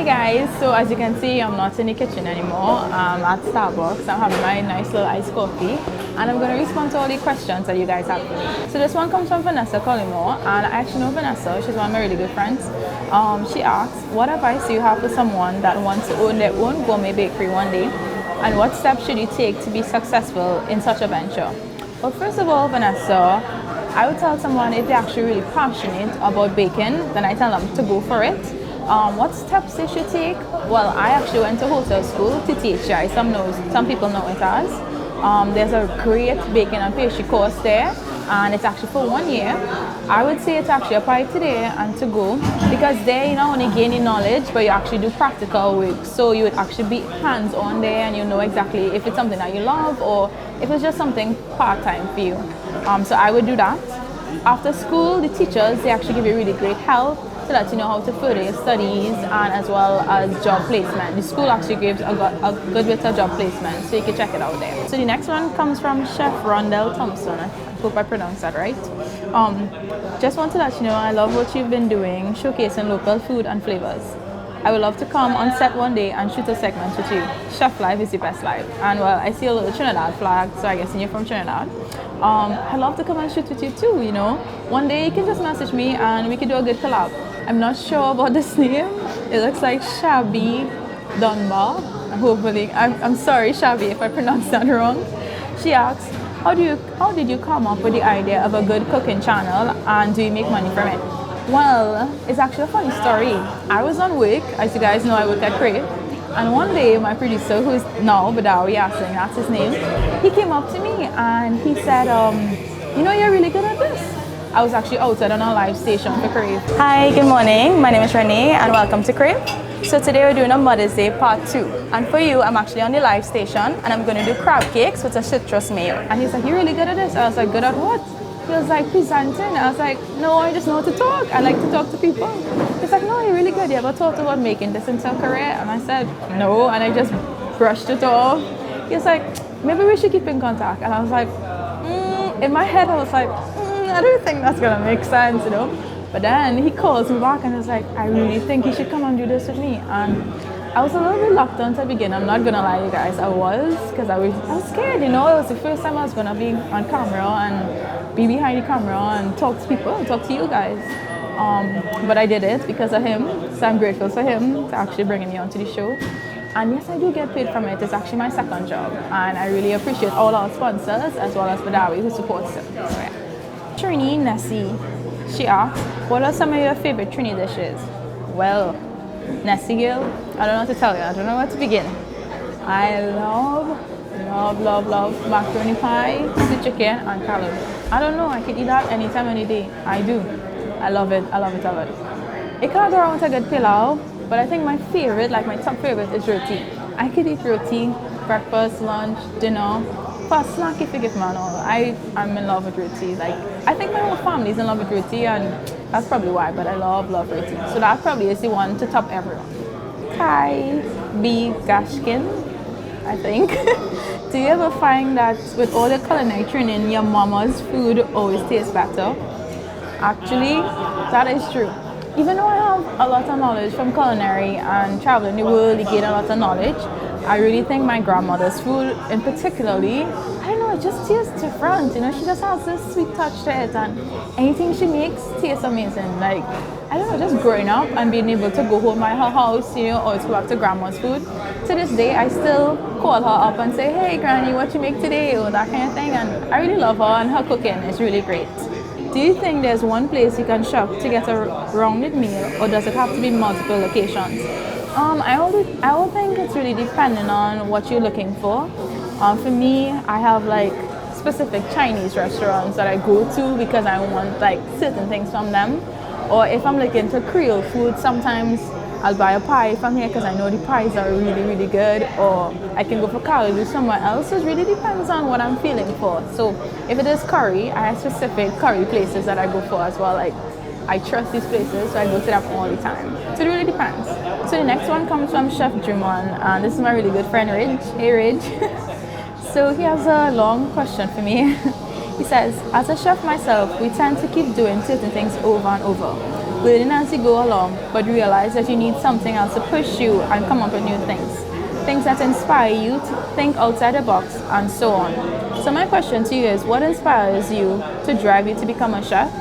guys, so as you can see, I'm not in the kitchen anymore. I'm at Starbucks. I'm having my nice little iced coffee, and I'm going to respond to all the questions that you guys have for me. So this one comes from Vanessa Collymore, and I actually know Vanessa. She's one of my really good friends. She asks, what advice do you have for someone that wants to own their own gourmet bakery one day, and what steps should you take to be successful in such a venture? Well, first of all, Vanessa, I would tell someone if they're actually really passionate about baking, then I tell them to go for it. What steps they should take? Well, I actually went to hotel school to teach. Some people know it as. There's a great baking and pastry course there, and it's actually for 1 year. I would say to actually apply today and to go, because there you not only gain knowledge, but you actually do practical work. So you would actually be hands-on there, and you know exactly if it's something that you love or if it's just something part-time for you. So I would do that. After school, the teachers, they actually give you really great help so that you know how to further your studies and as well as job placement. The school actually gives a good bit of job placement, so you can check it out there. So the next one comes from Chef Rondell Thompson. I hope I pronounced that right. Just want to let you know I love what you've been doing, showcasing local food and flavors. I would love to come on set one day and shoot a segment with you. Chef life is the best life. And well, I see a little Trinidad flag, so I guess you're from Trinidad. I'd love to come and shoot with you too, you know. One day you can just message me and we can do a good collab. I'm not sure about this name. It looks like Shabby Dunbar. Hopefully, I'm sorry Shabby if I pronounced that wrong. She asks, how did you come up with the idea of a good cooking channel, and do you make money from it? Well, it's actually a funny story. I was on work, as you guys know I work at Crave, and one day my producer, who is now Badawi Yasing, that's his name, he came up to me and he said, you know, you're really good at this. I was actually outside on a live station for Crave. Hi, good morning. My name is Renee and welcome to Crave. So today we're doing a Mother's Day part 2. And for you, I'm actually on the live station and I'm going to do crab cakes with a citrus mayo. And he's like, you're really good at this? I was like, good at what? He was like, presenting. I was like, no, I just know how to talk. I like to talk to people. He's like, no, you're really good. You ever thought about making this into a career? And I said, no. And I just brushed it off. He was like, maybe we should keep in contact. And I was like, in my head, I was like, I don't think that's gonna make sense, you know. But then he calls me back and was like, I really think you should come and do this with me. And I was a little reluctant to begin. I'm not gonna lie, you guys. I was, because I was scared, you know. It was the first time I was gonna be on camera and be behind the camera and talk to people and talk to you guys. But I did it because of him. So I'm grateful for him to actually bringing me onto the show. And yes, I do get paid from it. It's actually my second job. And I really appreciate all our sponsors as well as Badawi who supports it. So, yeah. Trainee Nessie, she asks, what are some of your favorite Trainee dishes? Well, Nessie girl, I don't know what to tell you. I don't know where to begin. I love macaroni pie, sweet chicken, and carrot. I don't know, I can eat that anytime, any day. I do. I love it. It can't go wrong with a good pilau, but I think my favorite, like my top favorite, is roti. I could eat roti, breakfast, lunch, dinner. For a snack, if you give me an all. I'm in love with roti. Like, I think my whole family is in love with roti, and that's probably why, but I love roti. So that probably is the one to top everyone. Kai B. Gashkin, I think. Do you ever find that with all the culinary training, your mama's food always tastes better? Actually, that is true. Even though I have a lot of knowledge from culinary and traveling the world, you gain a lot of knowledge, I really think my grandmother's food in particularly, I don't know, it just tastes different, you know, she just has this sweet touch to it, and anything she makes tastes amazing. Like, I don't know, just growing up and being able to go home by her house, you know, or to go back to grandma's food. To this day, I still call her up and say, hey granny, what you make today, or that kind of thing, and I really love her, and her cooking is really great. Do you think there's one place you can shop to get a rounded meal, or does it have to be multiple locations? I would think it's really depending on what you're looking for. For me, I have like specific Chinese restaurants that I go to because I want like certain things from them. Or if I'm looking to Creole food, sometimes I'll buy a pie from here because I know the pies are really, really good. Or I can go for curry somewhere else. So it really depends on what I'm feeling for. So if it is curry, I have specific curry places that I go for as well. Like, I trust these places, so I go to them all the time. So it really depends. So the next one comes from Chef Drummond, and this is my really good friend, Ridge. Hey, Ridge. So he has a long question for me. He says, as a chef myself, we tend to keep doing certain things over and over. learning as you go along, but realize that you need something else to push you and come up with new things. Things that inspire you to think outside the box and so on. So my question to you is, what inspires you to drive you to become a chef?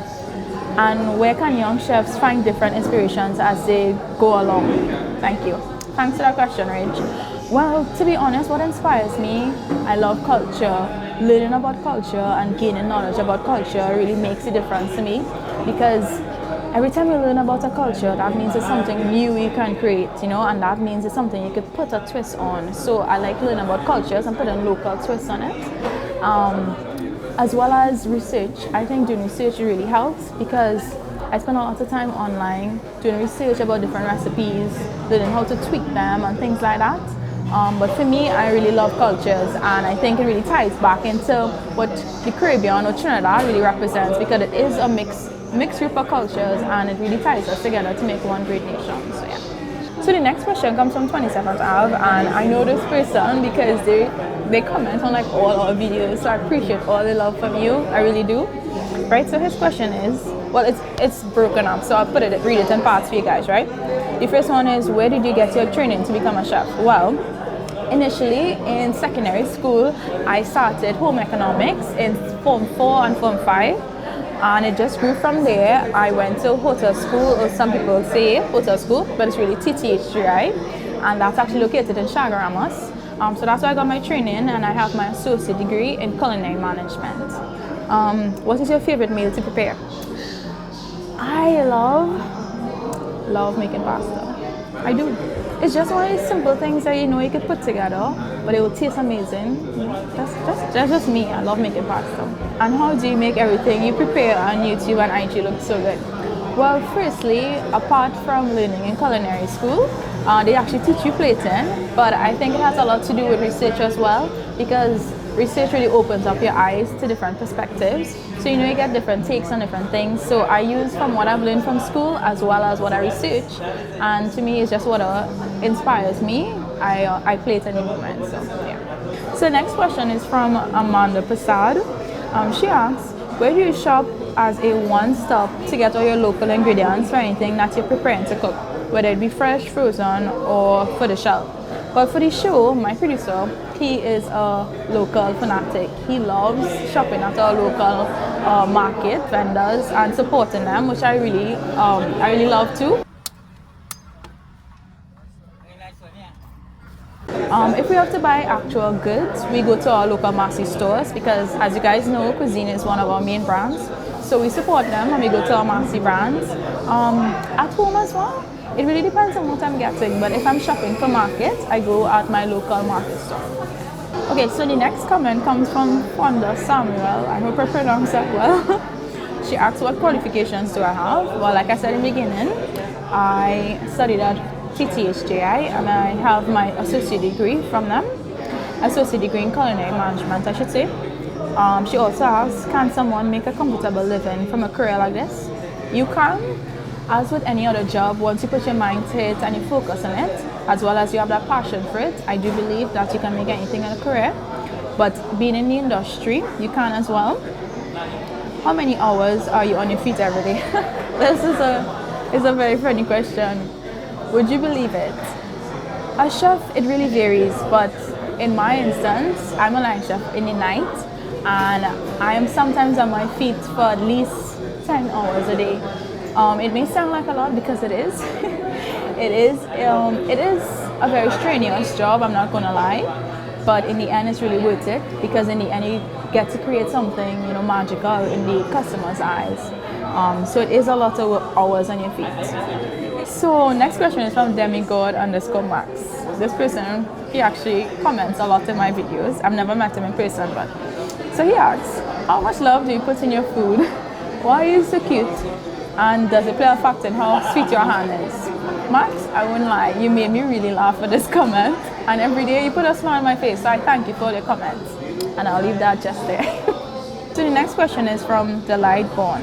And where can young chefs find different inspirations as they go along? Thank you. Thanks for that question, Rach. Well, to be honest, what inspires me, I love culture. Learning about culture and gaining knowledge about culture really makes a difference to me, because every time you learn about a culture, that means it's something new you can create, and that means it's something you could put a twist on. So I like learning about cultures and putting local twists on it. As well as research. I think doing research really helps, because I spend a lot of time online doing research about different recipes, learning how to tweak them and things like that. But for me, I really love cultures, and I think it really ties back into what the Caribbean or Trinidad really represents, because it is a mixed group of cultures, and it really ties us together to make one great nation. So yeah. So the next question comes from 27th Ave, and I know this person because they comment on like all our videos, so I appreciate all the love from you. I really do. Right, so his question is, well, it's broken up, so I'll read it in parts for you guys, right? The first one is, where did you get your training to become a chef? Well, initially in secondary school, I started home economics in Form 4 and Form 5. And it just grew from there. I went to hotel school, or some people say hotel school, but it's really TTH3I, and that's actually located in Chaguaramas. So that's where I got my training, and I have my associate degree in culinary management. What is your favorite meal to prepare? I love making pasta. I do. It's just one of these simple things that you could put together, but it will taste amazing. That's just me. I love making pasta. And how do you make everything you prepare on YouTube and IG look so good? Well, firstly, apart from learning in culinary school, they actually teach you plating, but I think it has a lot to do with research as well, because research really opens up your eyes to different perspectives. So you get different takes on different things. So I use from what I've learned from school as well as what I research, and to me it's just what inspires me. I plate any moment. So yeah. So the next question is from Amanda Prasad. She asks, where do you shop as a one-stop to get all your local ingredients for anything that you're preparing to cook, whether it be fresh, frozen, or for the shelf? But for the show, my producer, he is a local fanatic. He loves shopping at our local market vendors and supporting them, which I really love too. If we have to buy actual goods, we go to our local Marcy stores, because as you guys know, Cuisine is one of our main brands. So we support them and we go to our Marcy brands. At home as well, it really depends on what I'm getting, but if I'm shopping for market, I go at my local market store. Okay, so the next comment comes from Fonda Samuel. I hope I pronounced that well. She asks, what qualifications do I have? Well, like I said in the beginning, I studied at TTHJI, and I have my associate degree from them. Associate degree in culinary management, I should say. She also asks, can someone make a comfortable living from a career like this? You can. As with any other job, once you put your mind to it and you focus on it, as well as you have that passion for it, I do believe that you can make anything in a career. But being in the industry, you can as well. How many hours are you on your feet every day? This is a very funny question. Would you believe it? A chef, it really varies, but in my instance, I'm a line chef in the night, and I am sometimes on my feet for at least 10 hours a day. It may sound like a lot, because it is. It is a very strenuous job, I'm not gonna lie, but in the end it's really worth it, because in the end you get to create something magical in the customer's eyes. So it is a lot of hours on your feet. So next question is from demigod_max. This person, he actually comments a lot in my videos. I've never met him in person, but so he asks, how much love do you put in your food? Why are you so cute? And does it play a factor in how sweet your hand is? Max, I wouldn't lie, you made me really laugh with this comment. And every day you put a smile on my face, so I thank you for the comments. And I'll leave that just there. So the next question is from Delight Born.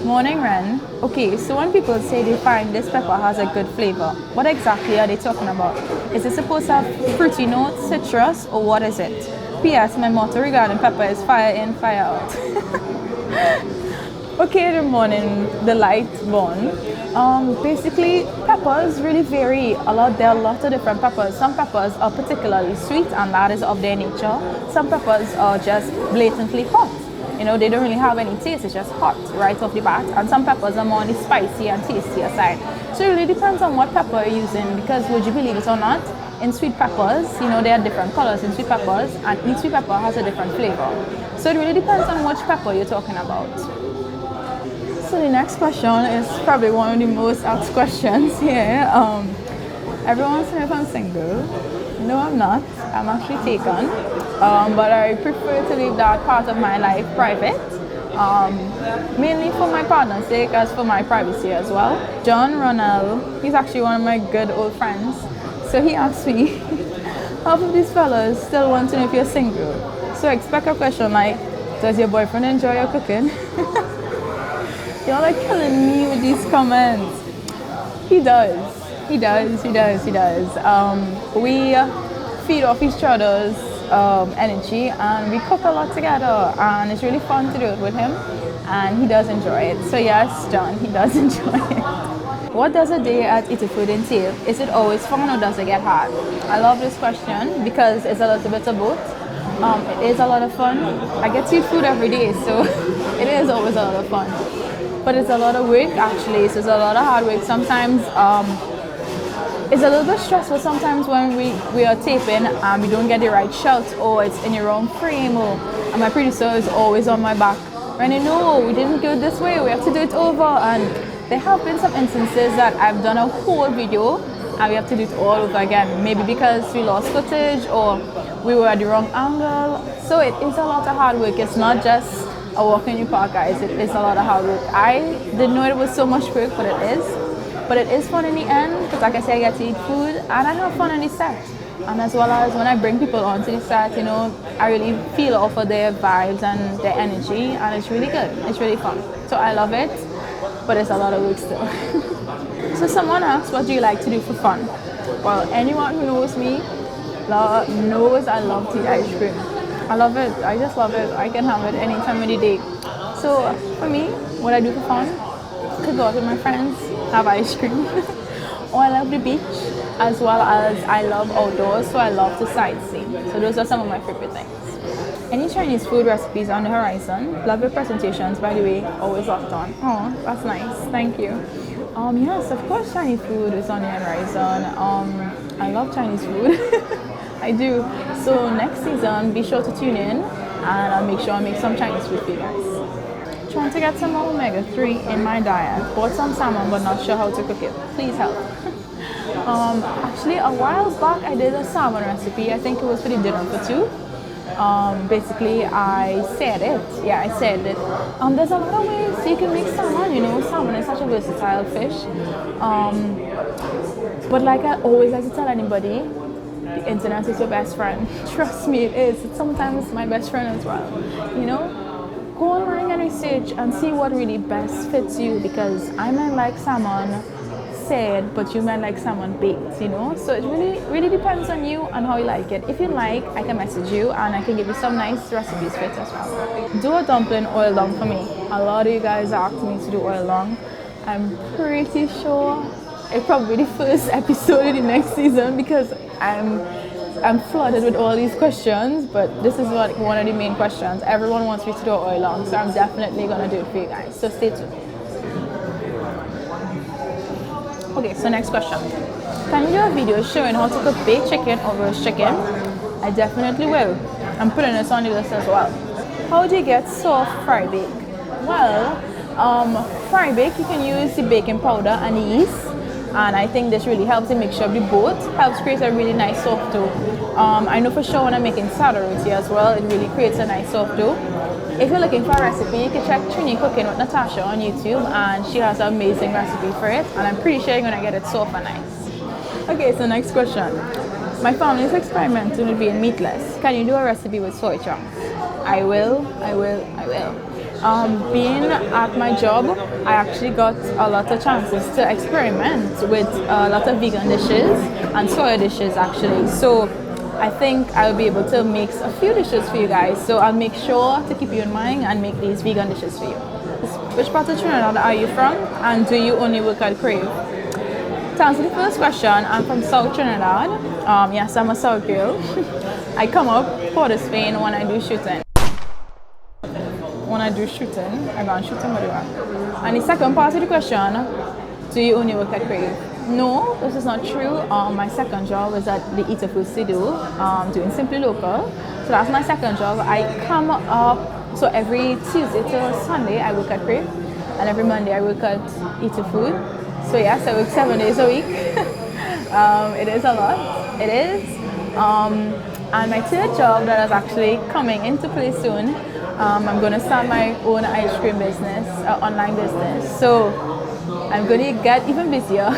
Morning, Ren. Okay, so when people say they find this pepper has a good flavor, what exactly are they talking about? Is it supposed to have fruity notes, citrus, or what is it? P.S. My motto regarding pepper is fire in, fire out. Okay, the morning, the light bun. Basically, peppers really vary a lot. There are a lot of different peppers. Some peppers are particularly sweet, and that is of their nature. Some peppers are just blatantly hot. You know, they don't really have any taste. It's just hot right off the bat. And some peppers are more on the spicy and tastier side. So it really depends on what pepper you're using. Because would you believe it or not, in sweet peppers, you know, there are different colors in sweet peppers, and each sweet pepper has a different flavor. So it really depends on which pepper you're talking about. So the next question is probably one of the most asked questions here. Everyone wants to know if I'm single. No, I'm not. I'm actually taken. But I prefer to leave that part of my life private. Mainly for my partner's sake, as for my privacy as well. John Ronell, he's actually one of my good old friends. So he asked me, half of these fellas still want to know if you're single. So expect a question like, does your boyfriend enjoy your cooking? Y'all are killing me with these comments. He does. We feed off each other's energy, and we cook a lot together, and it's really fun to do it with him, and he does enjoy it. So yes, John, he does enjoy it. What does a day at eatahfood entail? Is it always fun or does it get hard? I love this question because it's a little bit of both. It is a lot of fun. I get to eat food every day, so it is always a lot of fun. But it's a lot of work actually, so it's a lot of hard work. Sometimes it's a little bit stressful sometimes when we are taping and we don't get the right shot, or it's in the wrong frame, and my producer is always on my back. Renee, no, we didn't go this way, we have to do it over. And there have been some instances that I've done a whole video and we have to do it all over again. Maybe because we lost footage or we were at the wrong angle. So it is a lot of hard work. It's not just a walk in the park, guys. It is a lot of hard work. I didn't know it was so much work, but it is. But it is fun in the end, because like I say, I get to eat food and I have fun on the set. And as well as when I bring people onto the set, you know, I really feel off of their vibes and their energy, and it's really good. It's really fun. So I love it, but it's a lot of work still. So someone asked, what do you like to do for fun? Well, anyone who knows me knows I love to eat ice cream. I love it. I just love it. I can have it any time of the day. So for me, what I do for fun, I could go out with my friends, have ice cream. Or I love the beach, as well as I love outdoors, so I love to sightsee. So those are some of my favorite things. Any Chinese food recipes on the horizon? Love your presentations, by the way, always locked on. Oh, that's nice, thank you. Yes, of course Chinese food is on the horizon. I love Chinese food. I do. So next season, be sure to tune in, and I'll make sure I make some Chinese food for you guys. Trying to get some more omega-3 in my diet. Bought some salmon but not sure how to cook it. Please help. Actually, a while back I did a salmon recipe. I think it was for the dinner for two. Basically, I said it. Yeah, I said it. There's a lot of ways you can make salmon. You know, salmon is such a versatile fish. But like I always like to tell anybody, the internet is your best friend. Trust me, it is. It's sometimes my best friend as well. You know? Go online and research and see what really best fits you, because I might like salmon said, but you might like salmon baked, you know? So it really depends on you and how you like it. If you like, I can message you and I can give you some nice recipes for it as well. Do a dumpling oil long for me. A lot of you guys asked me to do oil long. I'm pretty sure it's probably the first episode of the next season, because I'm flooded with all these questions, but this is one of the main questions. Everyone wants me to do oil long, so I'm definitely gonna do it for you guys. So stay tuned. Okay, so next question. Can you do a video showing how to cook baked chicken or roast chicken? I definitely will. I'm putting this on the list as well. How do you get soft fry bake? Well, fry bake, you can use the baking powder and the yeast. And I think this really helps the mixture of the both, helps create a really nice soft dough. I know for sure when I'm making sada roti as well, it really creates a nice soft dough. If you're looking for a recipe, you can check Trainee Cooking with Natasha on YouTube, and she has an amazing recipe for it, and I'm pretty sure you're gonna get it soft and nice. Okay, so next question. My family is experimenting with being meatless. Can you do a recipe with soy chunks? I will. Being at my job, I actually got a lot of chances to experiment with a lot of vegan dishes and soy dishes actually. So I think I'll be able to make a few dishes for you guys. So I'll make sure to keep you in mind and make these vegan dishes for you. which part of Trinidad are you from, and do you only work at Crave? To answer the first question, I'm from South Trinidad. Yes, I'm a South girl. I come up Port of Spain when I do shooting. I go and shoot somebody. And the second part of the question, do you only work at Crave? No, this is not true. My second job is at the eatahfood studio, doing Simply Local. So that's my second job. I come up, so every Tuesday to Sunday I work at Crave, and every Monday I work at eatahfood. So yes, I work 7 days a week. It is a lot. It is. And my third job that is actually coming into play soon, I'm going to start my own ice cream business, online business. So I'm going to get even busier.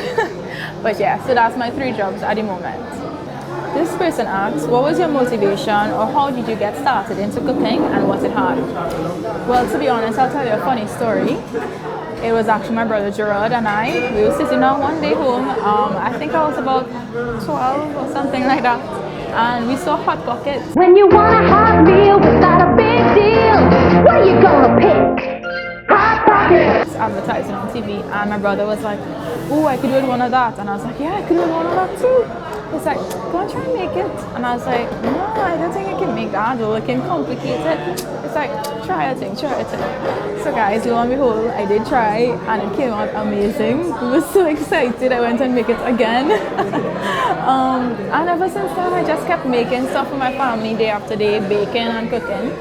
But yeah, so that's my 3 jobs at the moment. This person asks, what was your motivation, or how did you get started into cooking, and was it hard? Well, to be honest, I'll tell you a funny story. It was actually my brother Gerard and we were sitting down one day home. I think I was about 12 or something like that. And we saw Hot Pockets. When you want a hot meal without a big deal, what are you gonna pick? Hot Pockets! Advertising on TV, and my brother was like, oh, I could do one of that. And I was like, yeah, I could do one of that too. He's like, go and try and make it. And I was like, no, I don't think I can make that. Or it can complicate it. It's like, try a thing. So guys, lo and behold, I did try, and it came out amazing. We were so excited. I went and make it again. And ever since then, I just kept making stuff for my family day after day, baking and cooking.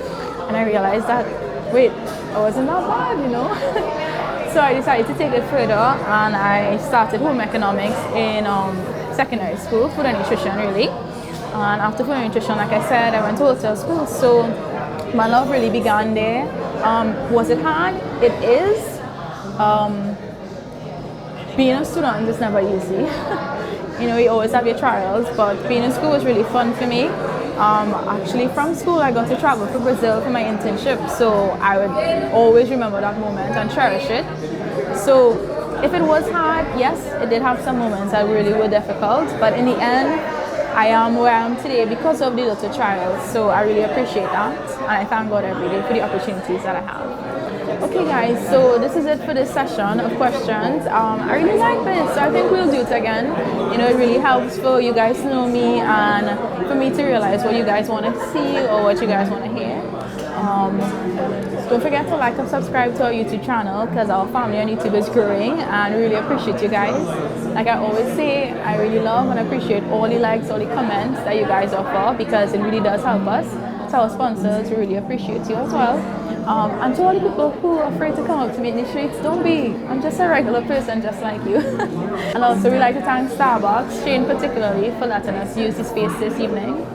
And I realized that, wait, I wasn't that bad, you know? So I decided to take it further, and I started home economics in secondary school, food and nutrition really. And after food and nutrition, like I said, I went to wholesale school. So my love really began there. Was it hard? It is. Being a student is never easy. You know, you always have your trials, but being in school was really fun for me. Actually, from school, I got to travel to Brazil for my internship, so I would always remember that moment and cherish it. So if it was hard, yes, it did have some moments that really were difficult, but in the end, I am where I am today because of the little trials. So I really appreciate that, and I thank God every day for the opportunities that I have. Okay guys, so this is it for this session of questions. I really like this, so I think we'll do it again. You know, it really helps for you guys to know me and for me to realize what you guys want to see or what you guys want to hear. Don't forget to like and subscribe to our YouTube channel, because our family on YouTube is growing, and I really appreciate you guys. Like I always say, I really love and appreciate all the likes, all the comments that you guys offer, because it really does help us. To our sponsors, we really appreciate you as well. And to all the people who are afraid to come up to me in the streets, don't be. I'm just a regular person just like you. And also, we'd like to thank Starbucks, Shane particularly, for letting us use the space this evening.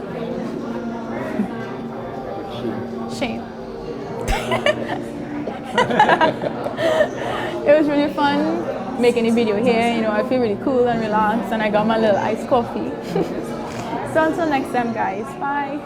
Shane. It was really fun making a video here. You know, I feel really cool and relaxed, and I got my little iced coffee. So until next time, guys. Bye.